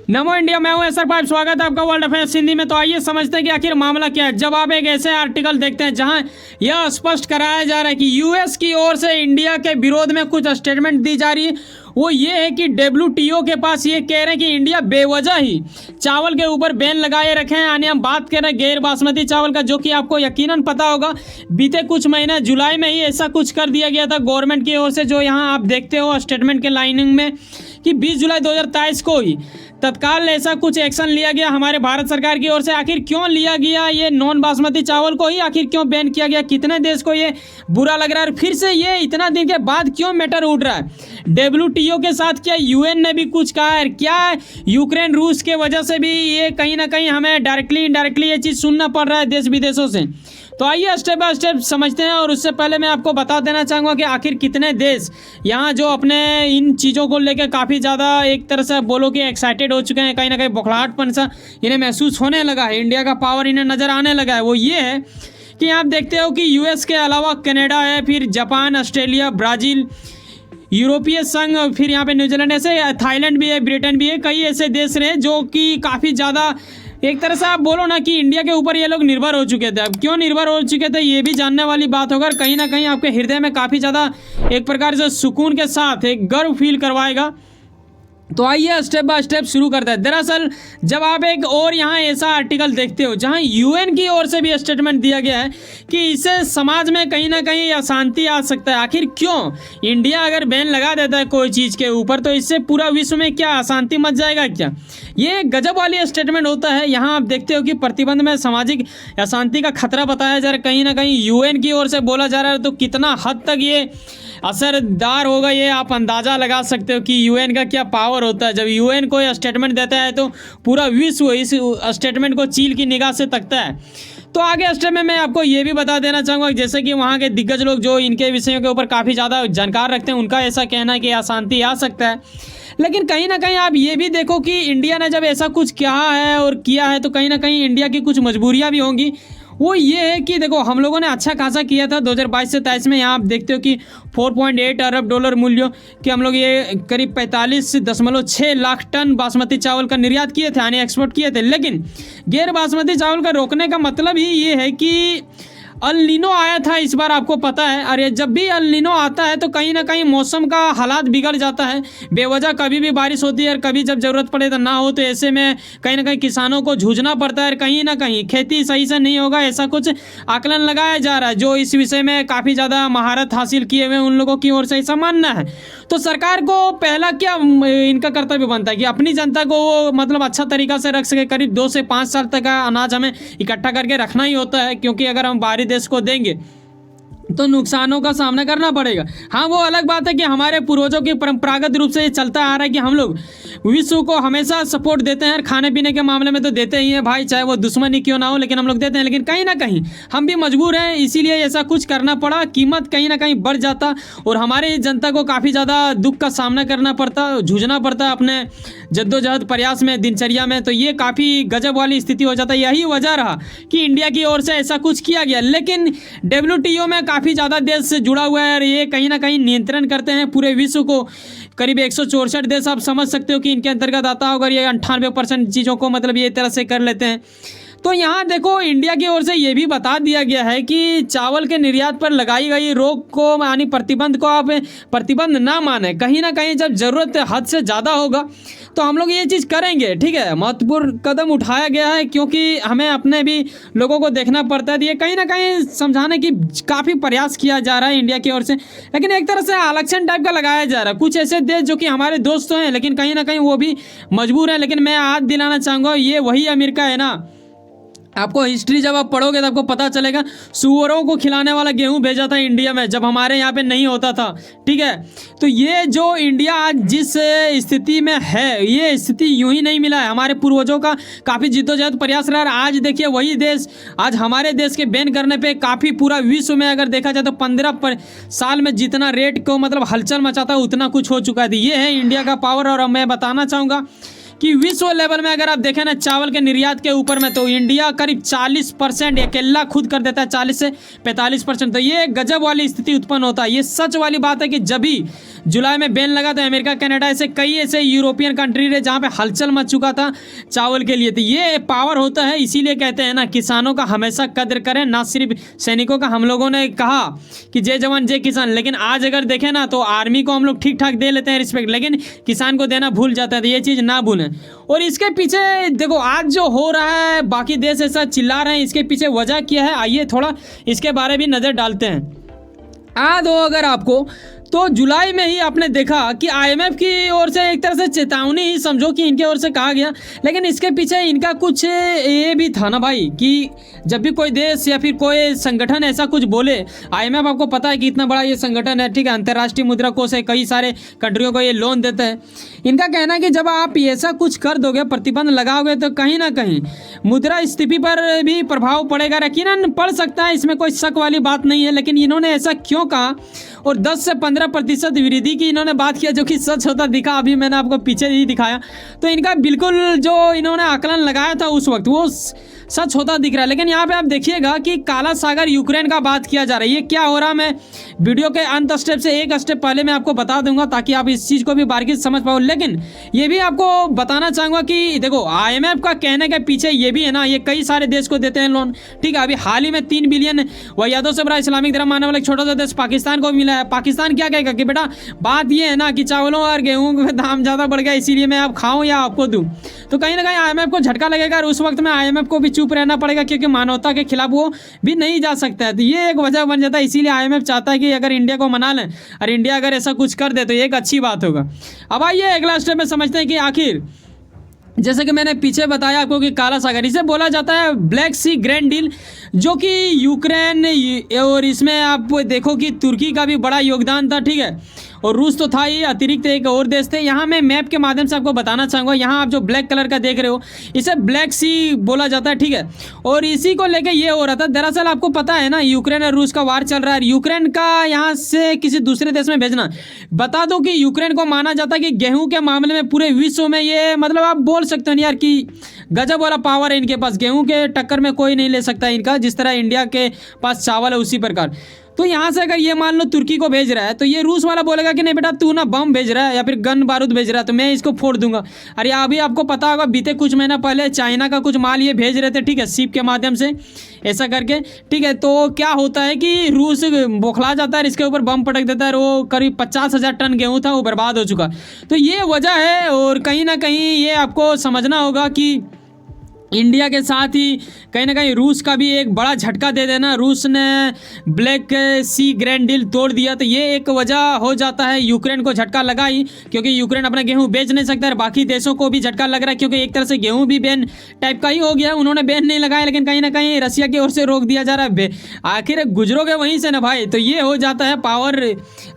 नमो India, मैं हूं Acer pipe. स्वागत है आपका वर्ल्ड अफेयर्स हिंदी में। तो आइए समझते हैं कि आखिर मामला क्या है। जब आप एक ऐसे आर्टिकल देखते हैं जहां यह स्पष्ट कराया जा रहा है कि यूएस की ओर से इंडिया के विरोध में कुछ स्टेटमेंट दी जा रही है, वो ये है कि डब्ल्यूटीओ के पास ये कह रहे हैं कि इंडिया बेवजह ही चावल के ऊपर बैन लगाए रखे हैं। यानी हम बात कर रहे हैं गैर बासमती चावल का, जो कि आपको यकीनन पता होगा बीते कुछ महीने जुलाई में ही ऐसा कुछ कर दिया गया था गवर्नमेंट की ओर से, जो यहाँ आप देखते हो स्टेटमेंट के लाइनिंग में कि 20 जुलाई 2023 को ही तत्काल ऐसा कुछ एक्शन लिया गया हमारे भारत सरकार की ओर से। आखिर क्यों लिया गया ये नॉन बासमती चावल को ही आखिर क्यों बैन किया गया, कितने देश को ये बुरा लग रहा है, और फिर से ये इतना दिन के बाद क्यों मैटर उठ रहा है डब्ल्यूटीओ के साथ? क्या यूएन ने भी कुछ कहा है? क्या यूक्रेन रूस के वजह से भी ये कहीं ना कहीं हमें डायरेक्टली इनडायरेक्टली ये चीज़ सुनना पड़ रहा है देश विदेशों से? तो आइए स्टेप बाय स्टेप समझते हैं। और उससे पहले मैं आपको बता देना चाहूँगा कि आखिर कितने देश यहाँ जो अपने इन चीज़ों को लेकर काफ़ी ज़्यादा एक तरह से बोलो कि एक्साइटेड हो चुके हैं, कहीं ना कहीं बौखलाहटपन सा इन्हें महसूस होने लगा है, इंडिया का पावर इन्हें नज़र आने लगा है। वो ये है कि आप देखते हो कि यूएस के अलावा कनाडा है, फिर जापान, ऑस्ट्रेलिया, ब्राज़ील, यूरोपीय संघ, फिर यहाँ पे न्यूजीलैंड, ऐसे थाईलैंड भी है, ब्रिटेन भी है, कई ऐसे देश रहे जो कि काफ़ी ज़्यादा एक तरह से आप बोलो ना कि इंडिया के ऊपर ये लोग निर्भर हो चुके थे। अब क्यों निर्भर हो चुके थे ये भी जानने वाली बात होगा, कहीं ना कहीं आपके हृदय में काफ़ी ज़्यादा एक प्रकार से सुकून के साथ एक गर्व फील करवाएगा। तो आइए स्टेप बाय स्टेप शुरू करते हैं। दरअसल जब आप एक और यहाँ ऐसा आर्टिकल देखते हो जहाँ यूएन की ओर से भी स्टेटमेंट दिया गया है कि इससे समाज में कहीं ना कहीं अशांति आ सकता है। आखिर क्यों? इंडिया अगर बैन लगा देता है कोई चीज़ के ऊपर तो इससे पूरा विश्व में क्या अशांति मच जाएगा क्या? ये गजब वाली स्टेटमेंट होता है। यहाँ आप देखते हो कि प्रतिबंध में सामाजिक अशांति का खतरा बताया जा रहा है, कहीं ना कहीं यूएन की ओर से बोला जा रहा है। तो कितना हद तक ये असरदार होगा ये आप अंदाज़ा लगा सकते हो कि यूएन का क्या पावर होता है। जब यूएन कोई स्टेटमेंट देता है तो पूरा विश्व इस स्टेटमेंट को चील की निगाह से तकता है। तो आगे स्टेप में मैं आपको ये भी बता देना चाहूँगा, जैसे कि वहाँ के दिग्गज लोग जो इनके विषयों के ऊपर काफ़ी ज़्यादा जानकार रखते हैं, उनका ऐसा कहना है कि अशांति आ सकता है। लेकिन कहीं ना कहीं आप ये भी देखो कि इंडिया ने जब ऐसा कुछ कहा है और किया है तो कहीं ना कहीं इंडिया की कुछ मजबूरियाँ भी होंगी। वो ये है कि देखो हम लोगों ने अच्छा खासा किया था 2022 से 23 में। यहाँ आप देखते हो कि 4.8 अरब डॉलर मूल्यों के हम लोग ये करीब 45.6 लाख टन बासमती चावल का निर्यात किए थे, यानी एक्सपोर्ट किए थे। लेकिन गैर बासमती चावल का रोकने का मतलब ही ये है कि अल नीनो आया था इस बार, आपको पता है। अरे जब भी अल नीनो आता है तो कहीं ना कहीं मौसम का हालात बिगड़ जाता है। बेवजह कभी भी बारिश होती है और कभी जब ज़रूरत पड़े तो ना हो, तो ऐसे में कहीं ना कहीं किसानों को जूझना पड़ता है। कहीं ना कहीं खेती सही से नहीं होगा, ऐसा कुछ आकलन लगाया जा रहा है। जो इस विषय में काफ़ी ज़्यादा महारत हासिल किए हुए उन लोगों की ओर से ऐसा मानना है। तो सरकार को पहला क्या इनका कर्तव्य बनता है कि अपनी जनता को वो मतलब अच्छा तरीका से रख सके। करीब 2 से 5 साल तक का अनाज हमें इकट्ठा करके रखना ही होता है, क्योंकि अगर हम बाहरी देश को देंगे तो नुकसानों का सामना करना पड़ेगा। हाँ, वो अलग बात है कि हमारे पूर्वजों की परंपरागत रूप से ये चलता आ रहा है कि हम लोग विश्व को हमेशा सपोर्ट देते हैं। खाने पीने के मामले में तो देते ही हैं भाई, चाहे वो दुश्मनी क्यों ना हो, लेकिन हम लोग देते हैं। लेकिन कहीं ना कहीं हम भी मजबूर हैं, इसीलिए ऐसा कुछ करना पड़ा। कीमत कहीं ना कहीं बढ़ जाता और हमारी जनता को काफ़ी ज़्यादा दुख का सामना करना पड़ता, जूझना पड़ता अपने जद्दोजहद प्रयास में, दिनचर्या में। तो ये काफ़ी गजब वाली स्थिति हो जाता है। यही वजह रहा कि इंडिया की ओर से ऐसा कुछ किया गया। लेकिन डब्ल्यूटीओ में काफ़ी ज़्यादा देश से जुड़ा हुआ है और ये कहीं ना कहीं नियंत्रण करते हैं पूरे विश्व को। करीब 164 देश आप समझ सकते हो कि इनके अंतर्गत आता होगा। ये 98% चीज़ों को मतलब ये तरह से कर लेते हैं। तो यहाँ देखो इंडिया की ओर से ये भी बता दिया गया है कि चावल के निर्यात पर लगाई गई रोक को यानी प्रतिबंध को आप प्रतिबंध ना माने। कहीं ना कहीं जब ज़रूरत हद से ज़्यादा होगा तो हम लोग ये चीज़ करेंगे, ठीक है। महत्वपूर्ण कदम उठाया गया है क्योंकि हमें अपने भी लोगों को देखना पड़ता है। ये कहीं ना कहीं समझाने की काफ़ी प्रयास किया जा रहा है इंडिया की ओर से, लेकिन एक तरह से आरक्षण टाइप का लगाया जा रहा है। कुछ ऐसे देश जो कि हमारे दोस्त हैं लेकिन कहीं ना कहीं वो भी मजबूर हैं। लेकिन मैं याद दिलाना चाहूँगा, ये वही अमेरिका है ना। आपको हिस्ट्री जब आप पढ़ोगे तो आपको पता चलेगा सूअरों को खिलाने वाला गेहूं भेजा था इंडिया में, जब हमारे यहाँ पे नहीं होता था, ठीक है। तो ये जो इंडिया आज जिस स्थिति में है, ये स्थिति यूं ही नहीं मिला है। हमारे पूर्वजों का काफ़ी जिद्दोजहद प्रयास रहा है। आज देखिए वही देश आज हमारे देश के बैन करने पे काफ़ी पूरा विश्व में अगर देखा जाए तो 15 साल में जितना रेट को मतलब हलचल मचाता है उतना कुछ हो चुका है। ये है इंडिया का पावर। और मैं बताना चाहूँगा कि विश्व लेवल में अगर आप देखें ना चावल के निर्यात के ऊपर में, तो इंडिया करीब 40% अकेला खुद कर देता है, 40 से 45%। तो ये गजब वाली स्थिति उत्पन्न होता है। ये सच वाली बात है कि जब भी जुलाई में बैन लगा तो अमेरिका, कनाडा, ऐसे कई ऐसे यूरोपियन कंट्री रहे जहाँ पे हलचल मच चुका था चावल के लिए। तो ये पावर होता है, इसीलिए कहते हैं ना किसानों का हमेशा कद्र करें, ना सिर्फ सैनिकों का। हम लोगों ने कहा कि जय जवान जय किसान, लेकिन आज अगर देखें ना तो आर्मी को हम लोग ठीक ठाक दे लेते हैं रिस्पेक्ट, लेकिन किसान को देना भूल जाता है। तो ये चीज़ ना भूलें। और इसके पीछे देखो आज जो हो रहा है, बाकी देश ऐसा चिल्ला रहे हैं, इसके पीछे वजह क्या है, आइए थोड़ा इसके बारे में नज़र डालते हैं। याद हो अगर आपको तो जुलाई में ही आपने देखा कि आईएमएफ की ओर से एक तरह से चेतावनी ही समझो कि इनके ओर से कहा गया, लेकिन इसके पीछे इनका कुछ ये भी था ना भाई कि जब भी कोई देश या फिर कोई संगठन ऐसा कुछ बोले, आईएमएफ आपको पता है कि इतना बड़ा ये संगठन है, ठीक है, अंतर्राष्ट्रीय मुद्रा कोष है, कई सारे कंट्रियों को ये लोन देता है। इनका कहना है कि जब आप ऐसा कुछ कर दोगे, प्रतिबंध लगाओगे, तो कहीं ना कहीं मुद्रास्फीति पर भी प्रभाव पड़ेगा। यकीनन पड़ सकता है, इसमें कोई शक वाली बात नहीं है, लेकिन इन्होंने ऐसा क्यों कहा और 10 से 15% वृद्धि की इन्होंने बात किया, जो कि सच होता दिखा। अभी मैंने आपको पीछे ही दिखाया, तो इनका बिल्कुल जो इन्होंने आकलन लगाया था उस वक्त वो सच होता दिख रहा है। लेकिन यहाँ पे आप देखिएगा कि काला सागर यूक्रेन का बात किया जा रहा है। ये क्या हो रहा है, मैं वीडियो के अंत स्टेप से एक स्टेप पहले मैं आपको बता दूंगा ताकि आप इस चीज़ को भी बारीकी से समझ पाओ। लेकिन ये भी आपको बताना चाहूँगा कि देखो आईएमएफ का कहने के पीछे ये भी है ना, ये कई सारे देश को देते हैं लोन, ठीक है। अभी हाल ही में 3 बिलियन वायदों से बड़ा इस्लामिक धर्म मानने वाला एक छोटा सा देश पाकिस्तान को मिला है। पाकिस्तान क्या कहेगा कि बेटा बात ये है ना कि चावलों और गेहूँ का दाम ज़्यादा बढ़ गया, इसीलिए मैं आप खाऊँ या आपको दूँ। तो कहीं ना कहीं आईएमएफ को झटका लगेगा और उस वक्त में आईएमएफ को भी चुप रहना पड़ेगा, क्योंकि मानवता के खिलाफ वो भी नहीं जा सकता है। तो ये एक वजह बन जाता है। इसीलिए आईएमएफ चाहता है कि अगर इंडिया को मना लें और इंडिया अगर ऐसा कुछ कर दे तो ये एक अच्छी बात होगा। अब आइए अगला स्टेप में समझते हैं कि आखिर जैसे कि मैंने पीछे बताया आपको कि काला सागर, इसे बोला जाता है ब्लैक सी ग्रैंड डील, जो कि यूक्रेन और इसमें आप देखो कि तुर्की का भी बड़ा योगदान था, ठीक है, और रूस तो था ही, अतिरिक्त एक और देश थे। यहाँ मैं मैप के माध्यम से आपको बताना चाहूँगा, यहाँ आप जो ब्लैक कलर का देख रहे हो इसे ब्लैक सी बोला जाता है, ठीक है। और इसी को लेके ये हो रहा था, दरअसल आपको पता है ना यूक्रेन और रूस का वार चल रहा है। यूक्रेन का यहाँ से किसी दूसरे देश में भेजना, बता दो कि यूक्रेन को माना जाता है कि गेहूँ के मामले में पूरे विश्व में ये मतलब आप बोल सकते हो यार कि गजब वाला पावर है इनके पास। गेहूं के टक्कर में कोई नहीं ले सकता इनका, जिस तरह इंडिया के पास चावल है उसी प्रकार। तो यहाँ से अगर ये मान लो तुर्की को भेज रहा है, तो ये रूस वाला बोलेगा कि नहीं बेटा तू ना बम भेज रहा है या फिर गन बारूद भेज रहा है तो मैं इसको फोड़ दूंगा। अरे अभी आपको पता होगा बीते कुछ महीना पहले चाइना का कुछ माल ये भेज रहे थे, ठीक है, शिप के माध्यम से ऐसा करके, ठीक है। तो क्या होता है कि रूस बौखला जाता है, इसके ऊपर बम पटक देता है। वो करीब 50,000 टन गेहूँ था, वो बर्बाद हो चुका। तो ये वजह है, और कहीं ना कहीं ये आपको समझना होगा कि इंडिया के साथ ही कहीं ना कहीं रूस का भी एक बड़ा झटका दे देना। रूस ने ब्लैक सी ग्रैंड डील तोड़ दिया, तो ये एक वजह हो जाता है। यूक्रेन को झटका लगा ही, क्योंकि यूक्रेन अपना गेहूं बेच नहीं सकता है। बाकी देशों को भी झटका लग रहा है, क्योंकि एक तरह से गेहूं भी बैन टाइप का ही हो गया। उन्होंने बैन नहीं लगाया, लेकिन कहीं ना कहीं रसिया की ओर से रोक दिया जा रहा है। आखिर गुजरोगे वहीं से ना भाई। तो ये हो जाता है पावर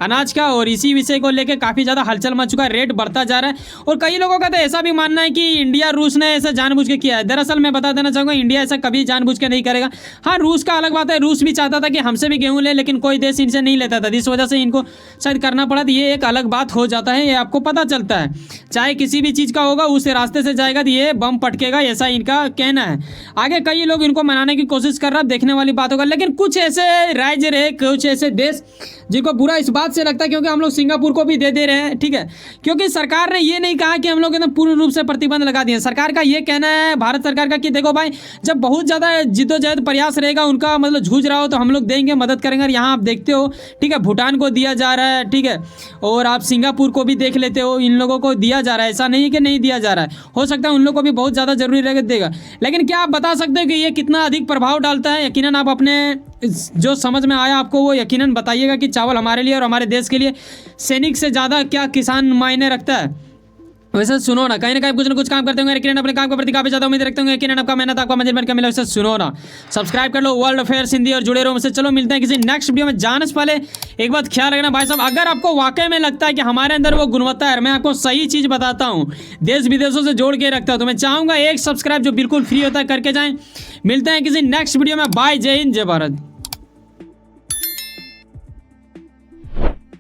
अनाज का, और इसी विषय को लेकर काफ़ी ज़्यादा हलचल मच चुका है, रेट बढ़ता जा रहा है। और कई लोगों का तो ऐसा भी मानना है कि इंडिया रूस ने ऐसा जानबूझ के किया है। दरअसल मैं बता देना चाहूँगा इंडिया ऐसा कभी जानबूझ के नहीं करेगा। हाँ, रूस का अलग बात है, रूस भी चाहता था कि हमसे भी गेहूं ले, लेकिन कोई देश इनसे नहीं लेता था, इस वजह से इनको शायद करना पड़ा। तो ये एक अलग बात हो जाता है, ये आपको पता चलता है। चाहे किसी भी चीज़ का होगा उस रास्ते से जाएगा तो ये बम पटकेगा, ऐसा इनका कहना है। आगे कई लोग इनको मनाने की कोशिश कर रहा है, देखने वाली बात होगा। लेकिन कुछ ऐसे राज्य रहे, कुछ ऐसे देश जिनको बुरा इस बात से लगता है, क्योंकि हम लोग सिंगापुर को भी दे रहे हैं, ठीक है, क्योंकि सरकार ने ये नहीं कहा कि हम लोग एकदम पूर्ण रूप से प्रतिबंध लगा दिए। सरकार का ये कहना है, भारत सरकार का, कि देखो भाई जब बहुत ज़्यादा जिद्दोजहद प्रयास रहेगा उनका, मतलब जूझ रहा हो, तो हम लोग देंगे, मदद करेंगे। और यहाँ आप देखते हो, ठीक है, भूटान को दिया जा रहा है, ठीक है, और आप सिंगापुर को भी देख लेते हो, इन लोगों को दिया जा रहा है। ऐसा नहीं है कि नहीं दिया जा रहा है, हो सकता है उन लोगों को भी बहुत ज़्यादा जरूरी रहेगा देगा। लेकिन क्या आप बता सकते हो कि ये कितना अधिक प्रभाव डालता है? यकीनन आप अपने जो समझ में आया आपको वो यकीनन बताइएगा कि चावल हमारे लिए और हमारे देश के लिए सैनिक से ज़्यादा क्या किसान मायने रखता है। वैसे सुनो ना कहीं कुछ ना कुछ काम करते होंगे, लेकिन अपने काम के प्रति काफी ज्यादा उम्मीद रखते होंगे, लेकिन आपका मेहनत आपका मंजिल बनकर मिला। वैसे सुनो ना, सब्सक्राइब कर लो वर्ल्ड अफेयर्स हिंदी और जुड़े रहो मुझसे। चलो मिलते हैं किसी नेक्स्ट वीडियो में। जाने से पहले एक बात ख्याल रखना भाई साहब, अगर आपको वाकई में लगता है कि हमारे अंदर वो गुणवत्ता है, मैं आपको सही चीज बताता हूँ, देश विदेशों से जोड़ के रखता हूँ, तो मैं चाहूंगा एक सब्सक्राइब जो बिल्कुल फ्री होता है करके जाएं। मिलते हैं किसी नेक्स्ट वीडियो में। बाय, जय हिंद, जय भारत।